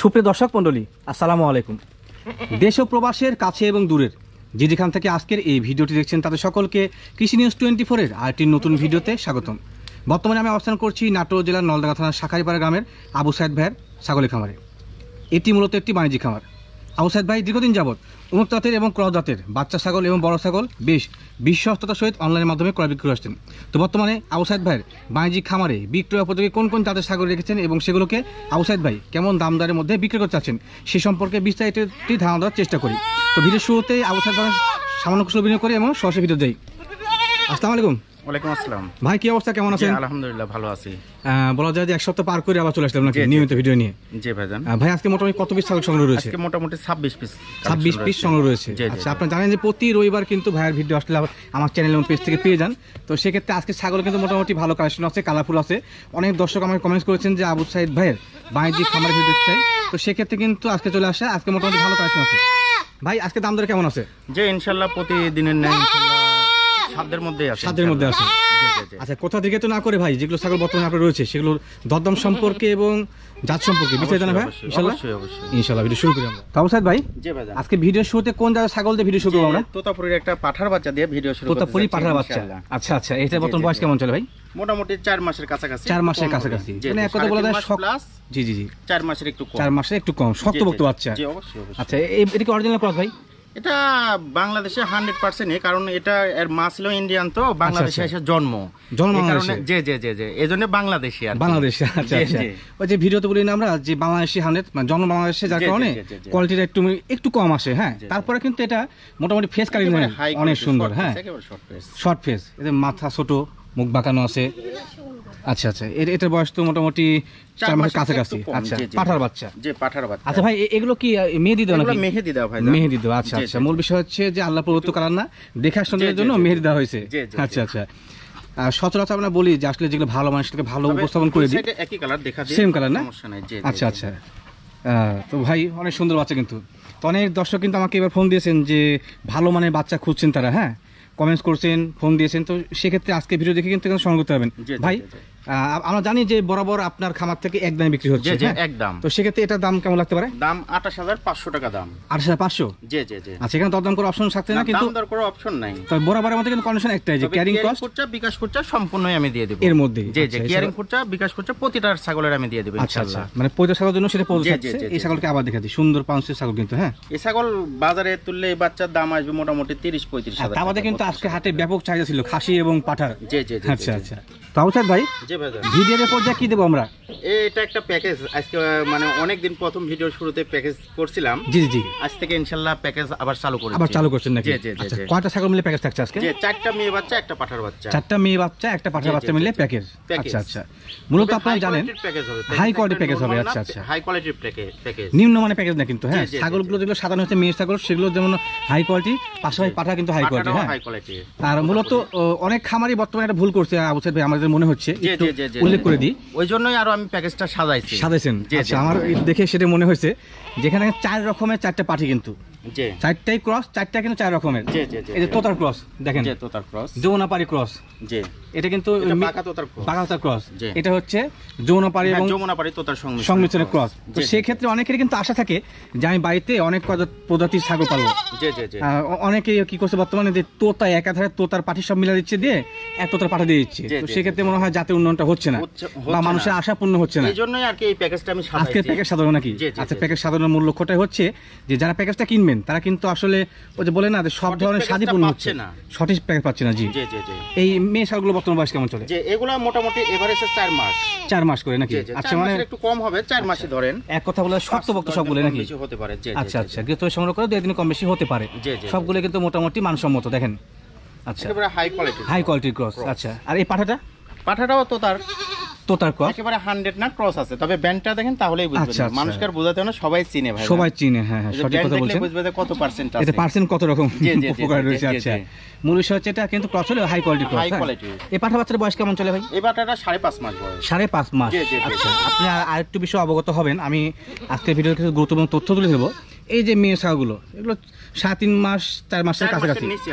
সুপ্রিয় দর্শক মণ্ডলী, আসসালামু আলাইকুম। দেশ ও প্রবাসের কাছে এবং দূরের যে যেখান থেকে আজকের এই ভিডিওটি দেখছেন তাদের সকলকে কৃষি নিউজ 24-এর আরেকটি নতুন ভিডিওতে স্বাগতম। বর্তমানে আমি অবস্থান করছি নাটোর জেলার নলডাঙ্গা থানার শাখারিপাড়া গ্রামের আবু সাইদ ভাইয়ের ছাগলের খামারে। এটি মূলত একটি বাণিজ্যিক খামার। আবু সাইদ ভাই দীর্ঘদিন যাবৎ উন্নত জাতের এবং ক্রস জাতের বাচ্চা ছাগল এবং বড় ছাগল বেশ বিশ্বস্ততার সহিত অনলাইনের মাধ্যমে ক্রয় বিক্রি আসছেন। তো বর্তমানে আবু সাইদ ভাইয়ের বাণিজ্যিক খামারে বিক্রয় উপযোগী কোন কোন জাতের ছাগল রেখেছেন এবং সেগুলোকে আবু সাইদ ভাই কেমন দাম দরের মধ্যে বিক্রি করতে চাচ্ছেন সে সম্পর্কে বিস্তারিত একটি ধারণা দেওয়ার চেষ্টা করি। তো ভিডিওর শুরুতে আবু সাইদ ভাই সামান্য কিছু অভিনয় করে এবং সরাসরি ভিডিও যাই। আসসালামু আলাইকুম। ওয়ালাইকুম আসসালাম ভাই, কি অবস্থা, কেমন আছেন? আলহামদুলিল্লাহ ভালো আছি। বলা যায় যে এক সপ্তাহ পার করে আবার চলে আসলাম নাকি নিয়মিত ভিডিও নিয়ে? জি ভাইজান। ভাই আজকে মোটামুটি কত পিস ছাগল সংগ্রহ রয়েছে? আজকে মোটামুটি 26 পিস 26 পিস সংগ্রহ রয়েছে। আচ্ছা, আপনারা জানেন যে প্রতি রবিবার কিন্তু ভাইয়ের ভিডিও আসলে আমার চ্যানেল এবং পেজ থেকে পেয়ে যান। তো সেক্ষেত্রে আজকে ছাগল কিন্তু মোটামুটি ভালো কালেকশন আছে, কালারফুল আছে। অনেক দর্শক আমাকে কমেন্টস করেছেন যে আবু সাইদ ভাইয়ের বাণিজ্যিক খামারের ভিডিও চাই। তো সেক্ষেত্রে কিন্তু আজকে চলে আসে, আজকে মোটামুটি ভালো কালেকশন আছে। ভাই আজকে দাম দরে কেমন আছে? যে ইনশাআল্লাহ প্রতিদিনের ন্যায় ইনশাআল্লাহ সাধ্যের মধ্যে আছে। সাধ্যের মধ্যে আছে। আচ্ছা, কোথা থেকে তো না করে ভাই যেগুলো ছাগল বর্তমানে আপনার রয়েছে সেগুলো দরদাম সম্পর্কে এবং জাত সম্পর্কে বিস্তারিত জানাবেন ভাই ইনশাআল্লাহ। ইনশাআল্লাহ ভিডিও শুরু করি আমরা। তাও সাইদ ভাই, জি ভাইজান, আজকে ভিডিও শুরুতে কোন জাতের ছাগল দিয়ে ভিডিও শুরু করব আমরা? তোতাপুরীর একটা পাঠার বাচ্চা দিয়ে ভিডিও শুরু করব। তোতাপুরি পাঠার বাচ্চা। আচ্ছা আচ্ছা, এটা বর্তমান বয়স কেমন চলে ভাই? মোটামুটি 4 মাসের কাছাকাছি। 4 মাসের কাছাকাছি, মানে এক কথা বলা যায় প্লাস। জি জি জি, 4 মাসের একটু কম। 4 মাসের একটু কম, শক্তপোক্ত বাচ্চা। জি অবশ্যই। আচ্ছা, এটা কি অরিজিনাল ক্রস ভাই? এটা বাংলাদেশে 100% কারণ এটা এর মা ছিল ইন্ডিয়ান, তো বাংলাদেশে এসে জন্ম কারণে জি জি জি জি এজন্য বাংলাদেশি আর বাংলাদেশি। আচ্ছা আচ্ছা, ওই যে ভিডিওতে বলি না আমরা যে বাংলাদেশি 100 মানে জন্ম বাংলাদেশে, যার কারণে কোয়ালিটিটা একটু কম আসে। হ্যাঁ, তারপরে কিন্তু এটা মোটামুটি ফেস কাটিং অনেক সুন্দর। হ্যাঁ, শর্ট ফেস, এদের মাথা ছোট, মুখ বাঁকানো আছে। আচ্ছা আচ্ছা, এটার বয়স তো মোটামুটি 4 মাসের কাছাকাছি। আচ্ছা, পাঠার বাচ্চা। জি, পাঠার বাচ্চা। আচ্ছা ভাই, এগুলো কি মেহেদি দেওয়া নাকি? মেহেদি দেওয়া ভাই, মেহেদি দেওয়া। আচ্ছা আচ্ছা, মূল বিষয় হচ্ছে যে আল্লাহ প্রদত্ত কালার না, দেখা শোনার জন্য মেহেদি দেওয়া হয়েছে। আচ্ছা আচ্ছা, সচরাচর আমরা বলি যে আসলে যেগুলো ভালো মানুষকে ভালো উপস্থাপন করে দিই, একই কালার দেখা দিই, সেম কালার না? সমস্যা নাই। আচ্ছা আচ্ছা, তো ভাই অনেক সুন্দর বাচ্চা কিন্তু। তো অনেক দর্শক কিন্তু আমাকে এবার ফোন দিয়েছেন যে ভালো মানের বাচ্চা খুঁজছেন তারা। হ্যাঁ, কমেন্টস করছেন, ফোন দিয়েছেন। তো সেক্ষেত্রে আজকে ভিডিও দেখে কিন্তু সংগ্রহ করতে পারবেন ভাই। আমরা জানি যে বরাবর আপনার খামার থেকে এক দামে বিক্রি হচ্ছে। একদম। তো সেক্ষেত্রে এটার দাম কেমন লাগতে পারে? দাম 28,500 টাকা দাম। 28,500? জি জি জি। আচ্ছা, এখানে দরদাম করার অপশন থাকছে না? কিন্তু দাম দর করার অপশন নাই। তবে বরাবরের মধ্যে কিন্তু কন্ডিশন একটাই যে ক্যারিং কস্ট, খরচা, বিকাশ খরচা সম্পূর্ণই আমি দিয়ে দেব এর মধ্যে। জি জি, ক্যারিং খরচা, বিকাশ খরচা প্রতিটার ছাগলের আমি দিয়ে দেব ইনশাআল্লাহ। মানে পয়দা ছাগলের জন্য সেটা পয়দা থাকছে। এই ছাগলকে আবার দেখা দিই, সুন্দর পাঁচের ছাগল কিন্তু। হ্যাঁ, এই ছাগল বাজারে তুললে এই বাচ্চার দাম আসবে মোটামুটি 30-35 হাজার। তার মধ্যে কিন্তু আজকে হাটে ব্যাপক চাহিদা ছিল খাসি এবং পাঠার। জি জি জি। আচ্ছা আচ্ছা, তাও স্যার ভাই, জি ভাই, ভিডিওর পর্যায়ে কি দেব আমরা? এটা একটা প্যাকেজ। আজকে মানে অনেক দিন প্রথম ভিডিও শুরুতে প্যাকেজ করছিলাম। জি জি, আজ থেকে ইনশাআল্লাহ প্যাকেজ আবার চালু করব। আবার চালু করছেন নাকি? জি জি জি। কয়টা ছাগল মিলে প্যাকেজ থাকছে আজকে? জি, 4টা মেয়ে বাচ্চা, একটা পাঠার বাচ্চা। 4টা মেয়ে বাচ্চা, একটা পাঠার বাচ্চা মিলে প্যাকেজ। আচ্ছা আচ্ছা, মূলত আপনারা জানেন হাই কোয়ালিটি প্যাকেজ হবে। আচ্ছা আচ্ছা, হাই কোয়ালিটির প্যাকেজ, নিম্নমানের প্যাকেজ না কিন্তু। হ্যাঁ, ছাগলগুলো যেগুলো সাধারণ হচ্ছে মেয়ে ছাগল, সেগুলো যেমন হাই কোয়ালিটি, পাশাপাশি পাঠা কিন্তু হাই কোয়ালিটি। হ্যাঁ, হাই কোয়ালিটি। আর মূলত অনেক খামারই বর্তমানে এটা ভুল করছে আবু সাইদ ভাই, আমাদের মনে হচ্ছে, উল্লেখ করে দিই। ওই জন্যই আরো আমি প্যাকেজটা সাজাইছেন। আচ্ছা, আমার দেখে সেটা মনে হয়েছে যেখানে 4 রকমের 4টা পাঠি কিন্তু। 4টাই ক্রস, 4টা কিন্তু 4 রকমের। এই যে তোতার ক্রস দেখেন, তোতার ক্রস, যৌনাপাড়ি ক্রস। এটা কিন্তু বাঁকা তোতার ক্রস। এটা হচ্ছে যৌনাপাড়ি এবং যৌনাপাড়ি তোতার সংমিশ্রণের ক্রস। তো সেই ক্ষেত্রে অনেকেরই কিন্তু আশা থাকে যে আমি বাড়িতে অনেক প্রজাতির ছাগল পালবো। অনেকে কি করছে বর্তমানে যে তোতা একাধারে তোতার পাঠি সব মিলা দিচ্ছে, দিয়ে এক তোতার পাঠা দিয়ে দিচ্ছে। তো সেক্ষেত্রে মনে হয় জাতের উন্নয়নটা হচ্ছে না বা মানুষের আশা পূর্ণ হচ্ছে না। এইজন্যই আর কি এই প্যাকেজটা আমি সাজাইছি। আজকে প্যাকেজ সাজানো নাকি? আচ্ছা, প্যাকেজ সাজানোর মূল লক্ষ্যটাই হচ্ছে যে যারা প্যাকেজটা কিনবেন তারা কিন্তু আসলে ওই যে বলে না যে সব ধরনের স্বাদই পূর্ণ হচ্ছে না, সঠিক প্যাকেজ পাচ্ছে না। জি জি জি। এই মেয়ে ছাগলগুলো বর্তমান বয়স কেমন চলে? যে এগুলো মোটামুটি এভারেজে 4 মাস। 4 মাস করে নাকি? আচ্ছা, মানে একটু কম হবে, 4 মাসই ধরেন। এক কথা বলে শক্তপোক্ত সবগুলো নাকি? বেশি হতে পারে। জি। আচ্ছা আচ্ছা, গৃহস্থ সংগ্রহ করে 2 দিন কম বেশি হতে পারে। সবগুলো কিন্তু মোটামুটি মানসম্মত দেখেন। আচ্ছা, একেবারে হাই কোয়ালিটির ক্রস। আচ্ছা, আর এই পাঠাটাও তোতার ক্রস, একেবারে 100 না ক্রস আছে, তবে ব্যান্ডটা দেখেন তাহলেই বুঝবেন। মানুষকে আর বোঝাতে হয় না, সবাই চিনে ভাই, সবাই চিনে। হ্যাঁ হ্যাঁ, সঠিক কথা বলছেন। বুঝবে যে কত পার্সেন্ট আছে, এটা পার্সেন্ট কত রকম উপকার রয়েছে। আচ্ছা, মূল বিষয় হচ্ছে এটা কিন্তু ক্রস হলে হাই কোয়ালিটি ক্রস। এই পাঠা বাচ্চার বয়স কেমন চলে ভাই? এই পাঠাটা 5.5 মাস বয়স। 5.5 মাস। আচ্ছা, আপনি আরেকটু বিষয় অবগত হবেন। আমি আজকে ভিডিওর কিছু গুরুত্বপূর্ণ তথ্য তুলে দেবো। এই যে মেয়ে ছাগলগুলো, এগুলো 3.5 মাস 4 মাসের কাছাকাছি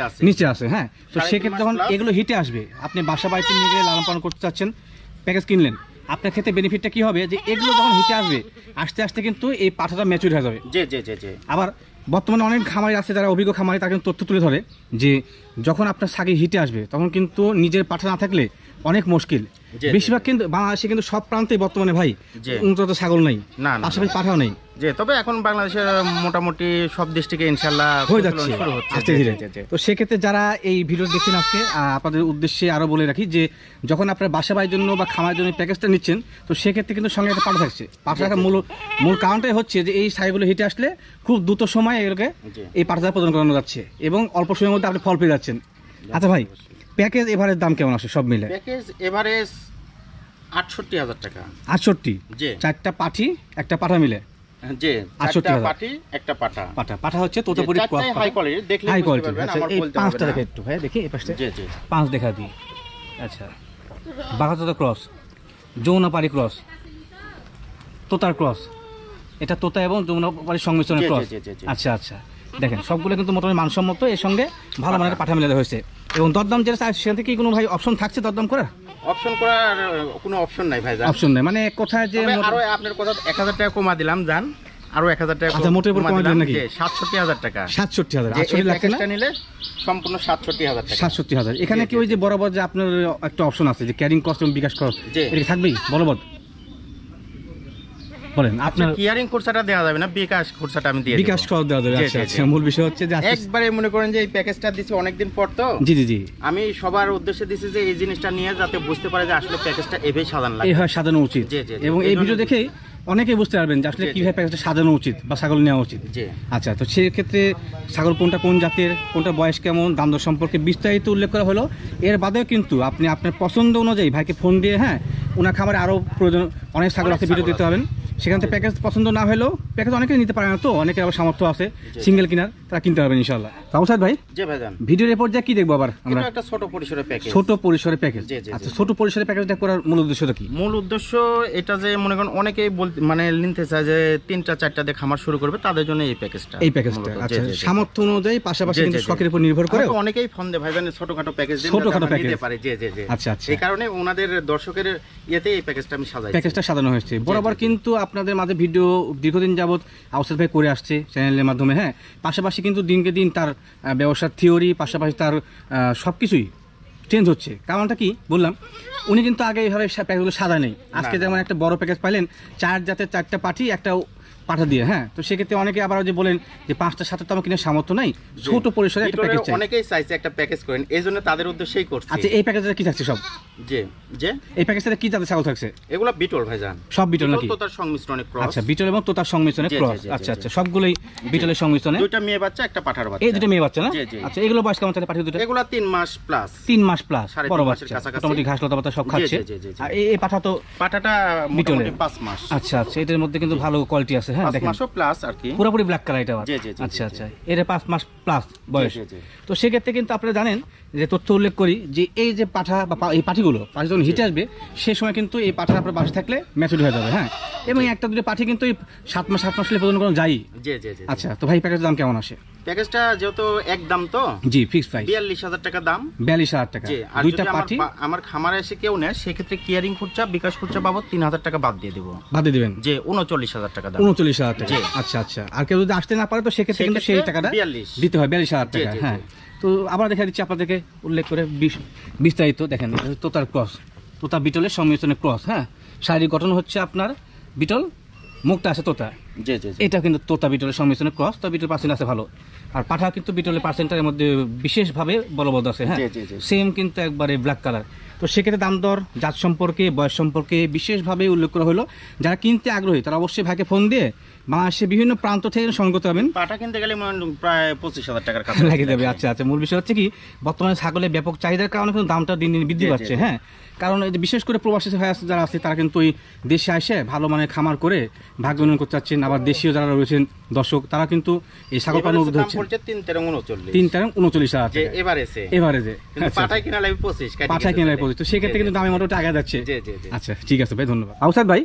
নিচে আছে। হ্যাঁ, তো সেক্ষেত্রে যখন এগুলো হিটে আসবে, আপনি বাসা বাড়িতে নিয়ে গেলে লালন পালন করতে চাচ্ছেন, প্যাকেজ কিনলেন, আপনার ক্ষেত্রে বেনিফিটটা কি হবে যে এগুলো যখন হিটে আসবে আস্তে আস্তে কিন্তু এই পাঠাটা ম্যাচুর হয়ে যাবে। জি জি জি জি। আবার বর্তমানে অনেক খামারি আছে যারা অভিজ্ঞ খামারি, তারা কিন্তু তথ্য তুলে ধরে যে যখন আপনার ছাগি হিটে আসবে তখন কিন্তু নিজের পাঠা না থাকলে অনেক মুশকিল। বেশিরভাগ কিন্তু বাংলাদেশে কিন্তু সব প্রান্তে বর্তমানে ভাই উন্নত ছাগল নেই, পাশাপাশি পাঠাও নেই। যে তবে এখন বাংলাদেশের মোটামুটি সব ডিস্ট্রিক্টে ইনশাআল্লাহ হয়ে যাচ্ছে আস্তে ধীরে। তো সেক্ষেত্রে যারা এই ভিডিও দেখছেন আজকে আপনাদের উদ্দেশ্যে আরও বলে রাখি যে যখন আপনার বাসা বাড়ির জন্য বা খামারের জন্য প্যাকেজটা নিচ্ছেন, তো সেক্ষেত্রে কিন্তু সঙ্গে একটা পাঠা থাকছে। পাঠা থাকার মূল কারণটাই হচ্ছে যে এই ছাগলগুলো হিটে আসলে খুব দ্রুত সময় এগুলোকে এই পাঠাটা প্রদান করানো যাচ্ছে এবং অল্প সময়ের মধ্যে আপনি ফল পেয়ে যাচ্ছেন। আচ্ছা ভাই, প্যাকেজ এভারেজ দাম কেমন আসে সব মিলে? প্যাকেজ এভারেজ 68,000 টাকা। 68? জি। 4টা পাঠি একটা পাঠা মিলে জি, 4টা পাঠি একটা পাঠা। পাঠা হচ্ছে তোতাপুরি ক্রস, হাই কোয়ালিটি, দেখলে বুঝতে পারবেন। আমার বলতে হবে না। 5টা দেখে একটু ভাই দেখি এই পাশে। জি জি, 5 দেখা দিই। আচ্ছা, বাঘাতোতা ক্রস, যমুনাপাড়ি ক্রস, তোতার ক্রস, এটা তোতা এবং যমুনাপাড়ির সংমিশ্রণের ক্রস। আচ্ছা আচ্ছা, দেখেন সবগুলো কিন্তু মোটামুটি মানসম্মত, এর সঙ্গে ভালো মানের পাঠা মিলাতে হয়েছে। এবং দরদাম যেটা চাই সেখান থেকে কোনো ভাই অপশন থাকছে দরদাম করার? অপশন করার কোনো অপশন নাই ভাই, অপশন নাই মানে কোথায় যে আরো আপনার কথা 1000 টাকা কমা দিলাম, জান আরো 1000 টাকা। আচ্ছা, মোটের উপর কমা দিলেন নাকি? 67,000 টাকা। 67,000 আসলে লাগছে না নিলে সম্পূর্ণ 67,000 টাকা। 67,000 এখানে কি ওই যে বরাবর যে আপনার একটা অপশন আছে যে ক্যারিং কস্ট এবং বিকাশ কস্ট, এটা থাকবেই বরাবর? বলেন আপনার কিয়ারিং খরচাটা দেওয়া যাবে না, বিকাশ খরচাটা আমি দিয়ে দেব। বিকাশ খরচ দেওয়া যাবে। আচ্ছা আচ্ছা, মূল বিষয় হচ্ছে যে একবারে মনে করেন যে এই প্যাকেজটা দিছি অনেকদিন পর, তো জি জি জি, আমি সবার উদ্দেশ্যে দিছি যে এই জিনিসটা নিয়ে যাতে বুঝতে পারে যে আসলে প্যাকেজটা এভাবে সাজানো লাগে, এইভাবে সাজানো উচিত। এবং এই ভিডিও দেখে অনেকেই বুঝতে পারবেন যে আসলে কিভাবে প্যাকেজটা সাজানো উচিত বা ছাগল নেওয়া উচিত। আচ্ছা, তো সেই ক্ষেত্রে ছাগল কোনটা কোন জাতের, কোনটা বয়স কেমন, দাম দর সম্পর্কে বিস্তারিত উল্লেখ করা হলো। এর বাদেও কিন্তু আপনি আপনার পছন্দ অনুযায়ী ভাইকে ফোন দিয়ে ওনার খামারে আরও প্রয়োজন অনেক ছাগল আছে ভিডিও দিতে হবেন। সেখান থেকে প্যাকেজ পছন্দ না হলেও প্যাকেজ অনেকে নিতে পারে না, তো অনেকের আবার সামর্থ্য আছে সিঙ্গেল কিনার, তারা কিনতে পারবেন ইনশাআল্লাহ। তাওসাদ ভাই, জি ভাইজান, ভিডিওর এরপর যা কি দেখবো আবার আমরা? একটা ছোট পরিসরের প্যাকেজ। ছোট পরিসরের প্যাকেজ। আচ্ছা, ছোট পরিসরের প্যাকেজটা করার মূল উদ্দেশ্যটা কি? মূল উদ্দেশ্য এটা যে মনে করেন অনেকেই মানে নিতে চায় যে 3টা 4টা দিয়ে খামার শুরু করবে, তাদের জন্য এই প্যাকেজটা। আচ্ছা, সামর্থ্য অনুযায়ী পাশাপাশি কিন্তু শখের উপর নির্ভর করে অনেকেই ফোন দেয় ভাইজান ছোটখাটো প্যাকেজ নিতে পারে। জি জি জি। আচ্ছা আচ্ছা, এই কারণে ওনাদের দর্শকের ইয়েতে এই প্যাকেজটা আমি সাজাই, প্যাকেজটা সাজানো হয়েছে। বরাবর কিন্তু আপনাদের মাঝে ভিডিও দীর্ঘদিন যাবত আউসাদ ভাই করে আসছে চ্যানেলের মাধ্যমে। পাশাপাশি কিন্তু দিনকে দিন তার ব্যবসার থিওরি পাশাপাশি তার সবকিছুই চেঞ্জ হচ্ছে। কারণটা কি বললাম, উনি কিন্তু আগে এইভাবে প্যাকেজগুলো সাজা নেই। আজকে যেমন একটা বড় প্যাকেজ পাইলেন 4 জাতের 4টা পাঠি একটা পাঠা দিয়ে, তো সেক্ষেত্রে অনেকে আবার যে বলেন যে 5টা 7টা তো আমার কিনে সামর্থ্য নাই, ছোট পরিসরে একটা প্যাকেজ চাই। অনেকেই চাইছে একটা প্যাকেজ করেন, এইজন্য তাদের উদ্দেশ্যেই করছি। আচ্ছা, এই প্যাকেজে কি থাকছে সব? জি জি, এই প্যাকেজে কি জাতের ছাগল থাকছে? এগুলো বিটল ভাইজান, সব বিটল নাকি? তোতার সংমিশ্রণে ক্রস। আচ্ছা, বিটল এবং তোতার সংমিশ্রণে ক্রস। আচ্ছা আচ্ছা, সবগুলোই বিটলের সংমিশ্রণে। 2টা মেয়ে বাচ্চা একটা পাঠার বাচ্চা। এই 2টা মেয়ে বাচ্চা না? আচ্ছা, এগুলো বয়স কেমন থাকে পাঠি দুটো? এগুলো 3 মাস প্লাস। 3 মাস প্লাস বড় বাচ্চা, মোটামুটি ঘাস লতা পাতা সব খাচ্ছে। আর এই পাঠাটা মোটামুটি 5 মাস। আচ্ছা আচ্ছা, এটার মধ্যে কিন্তু ভালো কোয়ালিটি আছে। দেখেন 5 মাসও প্লাস আর কি, পুরোপুরি ব্ল্যাক কালার এটা। আচ্ছা আচ্ছা, এর 5 মাস প্লাস বয়স। তো সেক্ষেত্রে কিন্তু আপনারা জানেন যে তথ্য উল্লেখ করি যে এই যে পাঠা বা এই পাঠিগুলো পাঠি যখন হিটে আসবে সে সময় কিন্তু এই পাঠা আপনার বাসে থাকলে ম্যাচুর হয়ে যাবে। এবং একটা দুটো পাঠি কিন্তু 7 মাস প্রদান করা যায়। আচ্ছা, তো ভাই প্যাকেজের দাম কেমন আসে? প্যাকেজটা যেহেতু একদম, তো জি ফিক্সড প্রাইস 42,000 টাকা দাম। 42,000 টাকা। দুইটা পাঠি আমার খামারে এসে কেউ নেয়, সেক্ষেত্রে কিয়ারিং খরচা বিকাশ খরচা বাবদ 3,000 টাকা বাদ দিয়ে দেবো। বাদ দিয়ে দিবেন যে 39,000 টাকা দাম। 39,000 টাকা। আচ্ছা আচ্ছা, আর কেউ যদি আসতে না পারে তো সেক্ষেত্রে কিন্তু সেই টাকাটা দিতে হয়, 42,000 টাকা। তো আবার দেখা দিচ্ছি আপনাদেরকে উল্লেখ করে বিস্তারিত। দেখেন তোতার ক্রস, তোতা বিটলের সংমিশ্রণে ক্রস। শারীরিক গঠন হচ্ছে আপনার বিটল, মুখটা আছে তোতা। এটা কিন্তু তোতা বিটলের সংমিশ্রণে ক্রস। তো বিটল পার্সেন্ট আছে ভালো, আর পাঠা কিন্তু বিটলের পার্সেন্টের মধ্যে বিশেষভাবে বলবৎ আছে। সেম কিন্তু একবারে ব্ল্যাক কালার। তো সেক্ষেত্রে দাম দর, জাত সম্পর্কে, বয়স সম্পর্কে বিশেষভাবে উল্লেখ করা হলো। যারা কিনতে আগ্রহী তারা অবশ্যই ভাইকে ফোন দিয়ে বাংলাদেশের বিভিন্ন প্রান্ত থেকে সংগ্রহ করতে পারবেন। পাঠা কিনতে গেলে প্রায় 25,000 টাকার কাছে লাগিয়ে দেবে। আচ্ছা আচ্ছা, মূল বিষয় হচ্ছে কি বর্তমানে ছাগলের ব্যাপক চাহিদার কারণে কিন্তু দামটা দিন দিন বৃদ্ধি পাচ্ছে। কারণ বিশেষ করে প্রবাসী যারা আছে তারা কিন্তু ওই দেশে আসে ভালো মানের খামার করে ভাগ্য উন্নয়ন করতে চাচ্ছেন। আবার দেশীয় যারা রয়েছেন দর্শক তারা কিন্তু এই ছাগল পালন উদ্যোগ হচ্ছে 3,39,000 টাকা এভারেজে। পাঠায় কিনা লাগবে 25, পাঠায় কিনা লাগবে 25। তো সেক্ষেত্রে কিন্তু দামে মোটামুটি আগে যাচ্ছে। আচ্ছা ঠিক আছে ভাই, ধন্যবাদ। আউসাদ ভাই,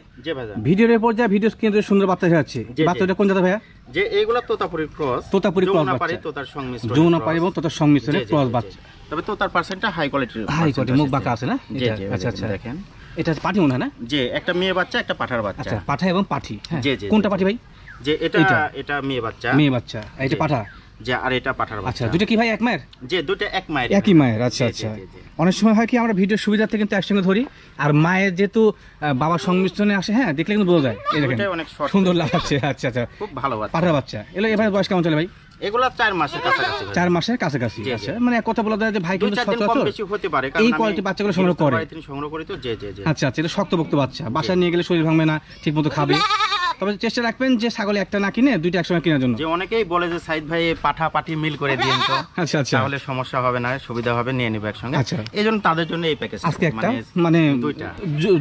ভিডিওর এরপর যা ভিডিও স্ক্রিনে সুন্দর বার্তা হয়ে যাচ্ছে, বার্তাটা কোন জায়গা ভাইয়া? যে এইগুলা তোতাপুরি ক্রস, যমুনাপাড়ি তোতার সংমিশ্রণ, যমুনাপাড়ি এবং তোতার সংমিশ্রণে ক্রস বাচ্চা। তবে তোতার পার্সেন্টটা হাই কোয়ালিটির, হাই কোয়ালিটি, মুখ বাঁকা আছে না? আচ্ছা আচ্ছা, দেখেন এটা পাঠি মনে হয় না? যে একটা মেয়ে বাচ্চা একটা পাঠার বাচ্চা। আচ্ছা, পাঠা এবং পাঠি। হ্যাঁ, কোনটা পাঠি ভাই? যে এটা মেয়ে বাচ্চা। মেয়ে বাচ্চা, এটা পাঠা। যে আর এটা পাঠার বাচ্চা। আচ্ছা, দুটো কি ভাই এক মায়ের? যে দুটো এক মায়ের। একই মায়ের। আচ্ছা আচ্ছা। অনেক সময় হয় কি আমরা ভিডিওর সুবিধার্থে কিন্তু একসঙ্গে ধরি, আর মায়ের যেহেতু বাবার সংমিশ্রণে আসে, হ্যাঁ, দেখলে কিন্তু বোঝা যায়। এই দেখেন অনেক সুন্দর লাগছে। আচ্ছা আচ্ছা, খুব ভালো বাচ্চা, পাঠার বাচ্চা। এবার বয়স কেমন চলে ভাই? এগুলা 4 মাসের কাছাকাছি। 4 মাসের কাছাকাছি। আচ্ছা, মানে এক কথা বলা যায় যে ভাই কিন্তু কম বেশি হতে পারে, কারণ এই কোয়ালিটি বাচ্চাগুলো সংগ্রহ করে। সংগ্রহ করি তো। জি জি জি। আচ্ছা আচ্ছা, এটা শক্তপোক্ত বাচ্চা, বাসায় নিয়ে গেলে শরীর ভাঙবে না, ঠিকমতো খাবে। তবে চেষ্টা রাখবেন যে ছাগল একটা না কিনে দুইটা একসঙ্গে কেনার জন্য। যে অনেকেই বলে যে সাইদ ভাই পাঠা পাঠি মিল করে দিয়েন তো। আচ্ছা আচ্ছা, তাহলে সমস্যা হবে না, সুবিধা হবে, নিয়ে নিবে একসঙ্গে। আচ্ছা, এইজন্য তাদের জন্য এই প্যাকেজ আজকে একটা মানে দুইটা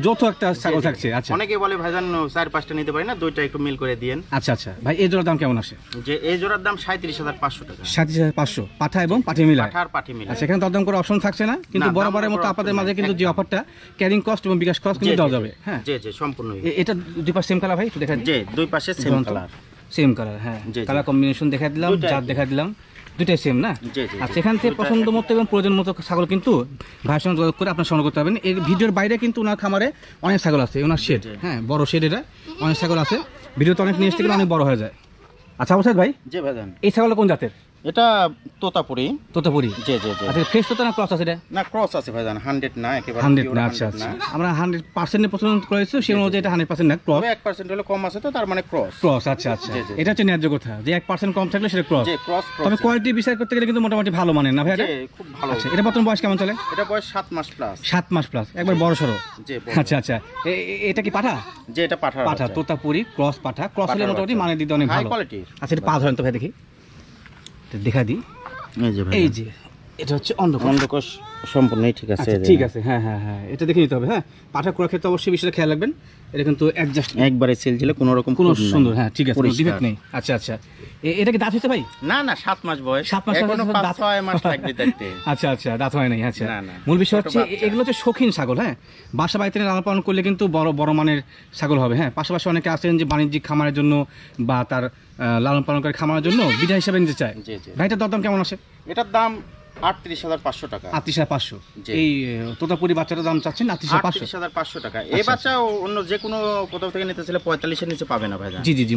যৌথ একটা ছাগল থাকছে। আচ্ছা, অনেকেই বলে ভাইজান 4-5টা নিতে পারি না, দুইটা একটু মিল করে দিয়েন। আচ্ছা আচ্ছা ভাই, এই জোড়ার দাম কেমন আসে? যে এই জোড়ার দাম 37,500 টাকা। 37,500 পাঠা এবং পাঠি মিলায়। পাঠা আর পাঠি মিলায়। আচ্ছা, এখানে দরদাম করে অপশন থাকছে না, কিন্তু বরাবরের মতো আপনাদের মাঝে কিন্তু যে অফারটা ক্যারিং কস্ট এবং বিকাশ কস্ট কিন্তু দেওয়া যাবে। হ্যাঁ জি জি, সম্পূর্ণ। এটা দুই পাশে সেম কালার ভাই, একটু দেখা দিন। জি, দুই পাশে সেম কালার। সেম কালার, হ্যাঁ, কালার কম্বিনেশন দেখা দিলাম, জাত দেখা দিলাম, দুইটাই সেম না? আচ্ছা, এখান থেকে পছন্দ মতো এবং প্রয়োজন মতো ছাগল কিন্তু ভাইয়ের সঙ্গে যোগাযোগ করে আপনার সংগ্রহ করতে পারবেন। এই ভিডিওর বাইরে কিন্তু ওনার খামারে অনেক ছাগল আছে, ওনার শেড, হ্যাঁ, বড় শেড, এটা অনেক ছাগল আছে। ভিডিওতে অনেক নিয়ে এসে গেলে অনেক বড় হয়ে যায়। আচ্ছা অবশ্যই ভাই, জি ভাইজান, এই ছাগল কোন জাতের? এটা তোতাপুরি। তোতাপুরি, জি জি জি। আচ্ছা, ফ্রেশ তোতা না ক্রস আছে? এটা না, ক্রস আছে ভাইজান, 100 না, একেবারে 100 না। আচ্ছা আচ্ছা, আমরা 100% এর পছন্দ করেছি, সেই অনুযায়ী এটা 100% না, ক্রস। 1% হলে কম আছে তো, তার মানে ক্রস। ক্রস, আচ্ছা আচ্ছা, এটা হচ্ছে ন্যায্য কথা, যে 1% কম থাকলে সেটা ক্রস। জি, ক্রস। তবে কোয়ালিটি বিচার করতে গেলে কিন্তু মোটামুটি ভালো মানের না ভাই? এটা খুব ভালো। আচ্ছা, এটা বর্তমান বয়স কেমন চলে? এটা বয়স 7 মাস প্লাস। 7 মাস প্লাস, একবার বড় সরো। জি। আচ্ছা আচ্ছা, এটা কি পাঠা? যে এটা পাঠা। পাঠা, তোতাপুরি ক্রস পাঠা। ক্রস হলে মোটামুটি মানে দিতে অনেক ভালো, হাই কোয়ালিটির। আচ্ছা, এটা পা ধরেন তো ভাই, দেখি, দেখা দিই। এই যে এটা হচ্ছে অন্ধকোষ সম্পূর্ণই ঠিক আছে। ঠিক আছে, হ্যাঁ হ্যাঁ হ্যাঁ, এটা দেখে নিতে হবে। হ্যাঁ, পাঠা করার ক্ষেত্রে অবশ্যই বিষয়টা খেয়াল রাখবেন, এটা কিন্তু অ্যাডজাস্ট একবারে সেল ছিল, কোনো রকম কোনো সুন্দর। হ্যাঁ, ঠিক আছে, কোনো ডিফেক্ট নেই। আচ্ছা আচ্ছা, এটা কি দাঁত হয়েছে ভাই? না না, 7 মাস বয়স। 7 মাস, এখনো 5-6 মাস লাগবে দেখতে। আচ্ছা আচ্ছা, দাঁত হয় নাই। আচ্ছা, মূল বিষয় হচ্ছে এগুলো হচ্ছে শৌখিন ছাগল। হ্যাঁ, বাসা বাড়িতে লালন পালন করলে কিন্তু বড় মানের ছাগল হবে। হ্যাঁ, পাশাপাশি অনেকে আছেন যে বাণিজ্যিক খামারের জন্য বা তার লালন পালনকারী খামারের জন্য বিধা হিসাবে নিতে চায়। ভাইটার দরদাম কেমন আসে? এটার দাম 38,500 টাকা। 38,500। এই তোতাপুরি বাচ্চাটার দাম চাচ্ছেন 38,500 টাকা। এই বাচ্চা অন্য যে কোনো কোথাও থেকে নিতে চাইলে 45 এর নিচে পাবে না ভাই। জি জি জি,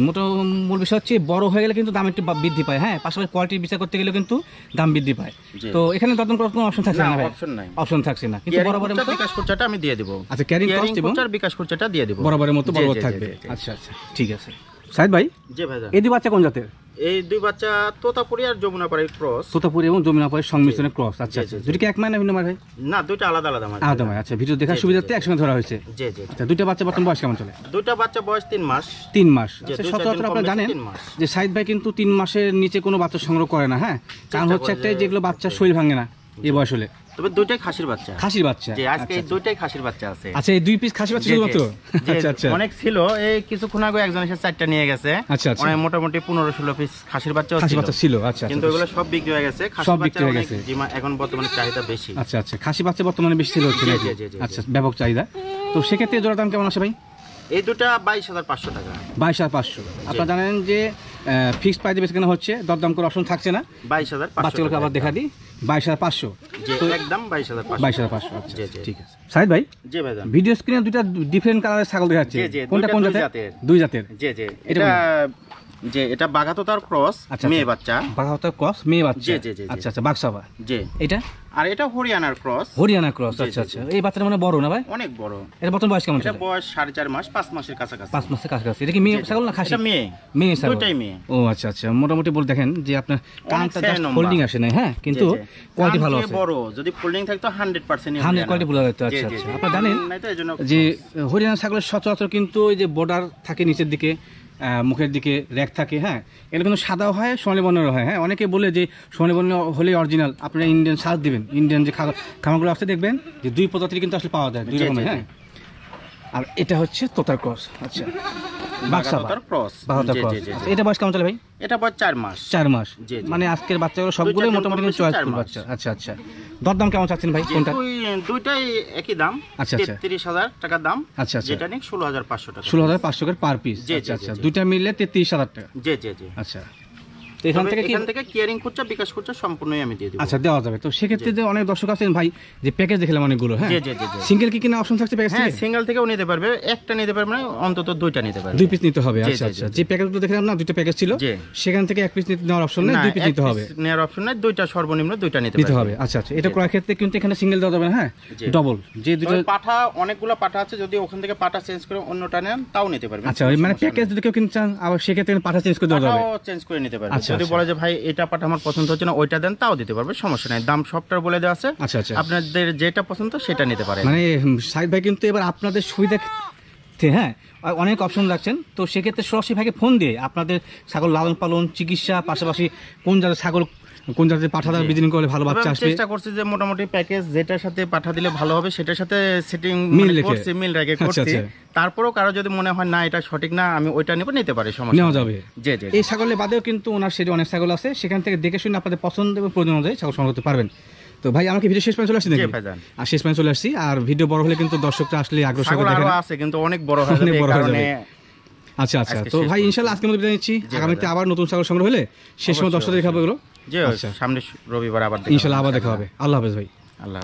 মূল বিষয় হচ্ছে বড় হয়ে গেলে কিন্তু দাম একটু বৃদ্ধি পায়। হ্যাঁ, পাশাপাশি কোয়ালিটি বিচার করতে গেলে কিন্তু দাম বৃদ্ধি পায়। তো এখানে দরদাম করার কোনো অপশন থাকছে না ভাই? অপশন নাই, অপশন থাকছে না, কিন্তু বরাবরের মতো বিকাশ খরচাটা আমি দিয়ে দেব। আচ্ছা, ক্যারিং কস্ট এবং বিকাশ খরচাটা দিয়ে দেব, বরাবরের মতো বরাবর থাকবে। আচ্ছা আচ্ছা, ঠিক আছে। সাইদ ভাই, জি ভাইজান, এই দুই বাচ্চা কোন জাতের? এই দুই বাচ্চা তোতাপুরি আর যমুনাপাড়ির ক্রস। তোতাপুরি এবং যমুনাপাড়ির সংমিশ্রণে ক্রস। আচ্ছা আচ্ছা, দুটো কি এক মায় না ভিন্ন মায় ভাই? না, দুটো আলাদা আলাদা মায়। আলাদা মায়। আচ্ছা, ভিডিও দেখার সুবিধার্থে একসঙ্গে ধরা হয়েছে। জি জি। আচ্ছা, দুটো বাচ্চা বর্তমান বয়স কেমন চলে? দুটো বাচ্চা বয়স 3 মাস। 3 মাস। আচ্ছা, সচরাচর আপনারা জানেন যে সাইদ ভাই কিন্তু 3 মাসের নিচে কোনো বাচ্চা সংগ্রহ করে না। হ্যাঁ, কারণ হচ্ছে একটাই, যেগুলো বাচ্চা শরীর ভাঙে না এই বয়স হলে। তবে দুইটাই খাসির বাচ্চা। খাসির বাচ্চা, জি, আজকে এই দুইটাই খাসির বাচ্চা আছে। আচ্ছা, এই 2 পিস খাসি বাচ্চা শুধুমাত্র? আচ্ছা আচ্ছা, অনেক ছিল, এই কিছুক্ষণ আগে একজন এসে 4টা নিয়ে গেছে। আচ্ছা আচ্ছা, মানে মোটামুটি 15-16 পিস খাসির বাচ্চা ছিল। আচ্ছা, কিন্তু ওগুলো সব বিক্রি হয়ে গেছে। সব বিক্রি হয়ে গেছে, এখন বর্তমানে চাহিদা বেশি। আচ্ছা আচ্ছা, খাসি বাচ্চা বর্তমানে বেশি ছিল হচ্ছে। আচ্ছা, ব্যাপক চাহিদা। তো সেক্ষেত্রে জোড়া দাম কেমন আসে ভাই? এই দুটা 22,500 টাকা। 22,500। আপনারা জানেন যে ফিক্সড প্রাইসে বেশি কেনা হচ্ছে, দরদাম করে অপশন থাকছে না। 22,500 বাচ্চাগুলোকে আবার দেখা দিই, 22,500। তো একদম 22,500। 22,500। আচ্ছা, ঠিক আছে। সাইদ ভাই, জি ভাইজান, ভিডিও স্ক্রিনে দুইটা ডিফারেন্ট কালারের ছাগল দেখাচ্ছে, কোনটা কোন জাতের? দুই জাতের। জি জি, এটা বাঘাতোতার ক্রস, মেয়ে বাচ্চা। বাঘাতোতার ক্রস, মেয়ে বাচ্চা। জি জি জি। আচ্ছা আচ্ছা, বাক্সাবা। জি। এটা আর এটা হরিয়ানার ক্রস। হরিয়ানা ক্রস। আচ্ছা আচ্ছা, এই বাচ্চাটা মানে বড় না ভাই? অনেক বড়। এর বর্তমান বয়স কেমন? এটা বয়স 4.5 মাস, 5 মাসের কাছাকাছি। 5 মাসের কাছাকাছি। এটা কি মেয়ে ছাগল না খাসি? এটা মেয়ে। মেয়ে ছাগল, দুইটাই মেয়ে। ও আচ্ছা আচ্ছা, মোটামুটি বল দেখেন যে আপনার কানটা জাস্ট ফোল্ডিং আসে না। হ্যাঁ, কিন্তু কোয়ালিটি ভালো আছে। বড় যদি ফোল্ডিং থাকতো 100% 100 কোয়ালিটি ভালো হতো। আচ্ছা আচ্ছা, আপনারা জানেন যে হরিয়ানা ছাগলের সচরাচর কিন্তু ওই যে বর্ডার থাকে নিচের দিকে, মুখের দিকে র্যাক থাকে। হ্যাঁ, এগুলো কিন্তু সাদাও হয়, সোনালী বর্ণের হয়। হ্যাঁ, অনেকে বলে যে সোনালী বর্ণ হলে অরিজিনাল। আপনারা ইন্ডিয়ান সার্চ দিবেন, ইন্ডিয়ান যে খামারগুলো আছে দেখবেন যে 2 প্রজাতির কিন্তু আসলে পাওয়া যায়, 2 রকমের। হ্যাঁ, আর এটা হচ্ছে তোতার ক্রস। আচ্ছা, বাঘাতোতার ক্রস। এটা বয়স কেমন চলে ভাই? এটা বয়স 4 মাস। 4 মাস, মানে আজকের বাচ্চাগুলো সবগুলোই মোটামুটি চয়েসফুল বাচ্চা। আচ্ছা আচ্ছা, দরদাম কেমন চাচ্ছেন ভাই? কোনটা? দুইটাই একই দাম। আচ্ছা আচ্ছা, 33,000 টাকা দাম। আচ্ছা আচ্ছা, যেটা নিক 16,500 টাকা। 16,500 টাকা পার পিস। আচ্ছা আচ্ছা, দুইটা মিললে 33,000 টাকা। জি জি জি। আচ্ছা, তো এখান থেকে কেয়ারিং খরচা বিকাশ খরচা সম্পূর্ণই আমি দিয়ে দেব। আচ্ছা, দেওয়া যাবে। তো সেক্ষেত্রে যে অনেক দর্শক আছেন ভাই যে প্যাকেজ দেখলাম অনেকগুলো, হ্যাঁ সিঙ্গেল কি কিনা অপশন থাকছে প্যাকেজ থেকে? হ্যাঁ, সিঙ্গেল থেকেও নিতে পারবে, একটা নিতে পারবে না, অন্তত দুইটা নিতে পারবে, 2 পিস নিতে হবে। আচ্ছা আচ্ছা, যে প্যাকেজগুলো দেখলাম না, দুটো প্যাকেজ ছিল, সেখান থেকে 1 পিস নেওয়ার অপশন নেই, 2 পিস নিতে হবে, নেওয়ার অপশন নাই, দুইটা সর্বনিম্ন দুইটা নিতে হবে। আচ্ছা আচ্ছা, এটা ক্রয় ক্ষেত্রে কিন্তু এখানে সিঙ্গেল দেওয়া যাবে না, হ্যাঁ ডাবল। যে দুটো পাঠা, অনেকগুলো পাঠা আছে, যদি ওখান থেকে পাঠা চেঞ্জ করে অন্যটা নেন তাও নিতে পারবেন। আচ্ছা, মানে প্যাকেজ যদি কেউ কিনতে চান আবার সেক্ষেত্রে পাঠা চেঞ্জ করে দেওয়া যাবে, চেঞ্জ করে নিতে পারবেন। যদি বলে যে ভাই এটা পাঠা আমার পছন্দ হচ্ছে না, ওইটা দেন, তাও দিতে পারবে, সমস্যা নাই। দাম সবটার বলে দেওয়া আছে। আচ্ছা আচ্ছা, আপনাদের যেটা পছন্দ সেটা নিতে পারেন। মানে সাইদ ভাই কিন্তু এবার আপনাদের সুবিধা, হ্যাঁ অনেক অপশন রাখছেন। তো সেক্ষেত্রে সরাসরি ভাইকে ফোন দিয়ে আপনাদের ছাগল লালন পালন, চিকিৎসা, পাশাপাশি কোন জাতের ছাগল, কোন জাতের পাঠা ব্রিডিং করলে ভালো বাচ্চা আসবে, চেষ্টা করছি যে মোটামুটি প্যাকেজ যেটার সাথে পাঠা দিলে ভালো হবে সেটার সাথে সেটিং মিল রেখে করছি। তারপরেও কারো যদি মনে হয় না এটা সঠিক না, আমি ওইটা নিতে পারি, সমস্যা নেওয়া যাবে। জি। এই ছাগলের বাদেও কিন্তু ওনার সেটি অনেক ছাগল আছে, সেখান থেকে দেখে শুনে আপনাদের পছন্দ এবং প্রয়োজন অনুযায়ী ছাগল সংগ্রহ করতে পারবেন। তো ভাই আমাকে ভিডিও শেষ পর্যন্ত চলে আসছি নাকি? আর শেষ পর্যন্ত চলে আসছি। আর ভিডিও বড় হলে কিন্তু দর্শকরা আসলে আগ্রহ সহকারে দেখেন, আছে কিন্তু অনেক বড় হয়ে যাবে। আচ্ছা আচ্ছা, তো ভাই ইনশাআল্লাহ আজকের মতো বিদায় নিচ্ছি। আগামীতে আবার নতুন ছাগল সংগ্রহ হলে শেষ সময় দর্শকদের দেখাবো এগুলো। সামনে রবিবার আবার ইনশাআল্লাহ আবার দেখা হবে। আল্লাহ হাফেজ ভাই। আল্লাহ।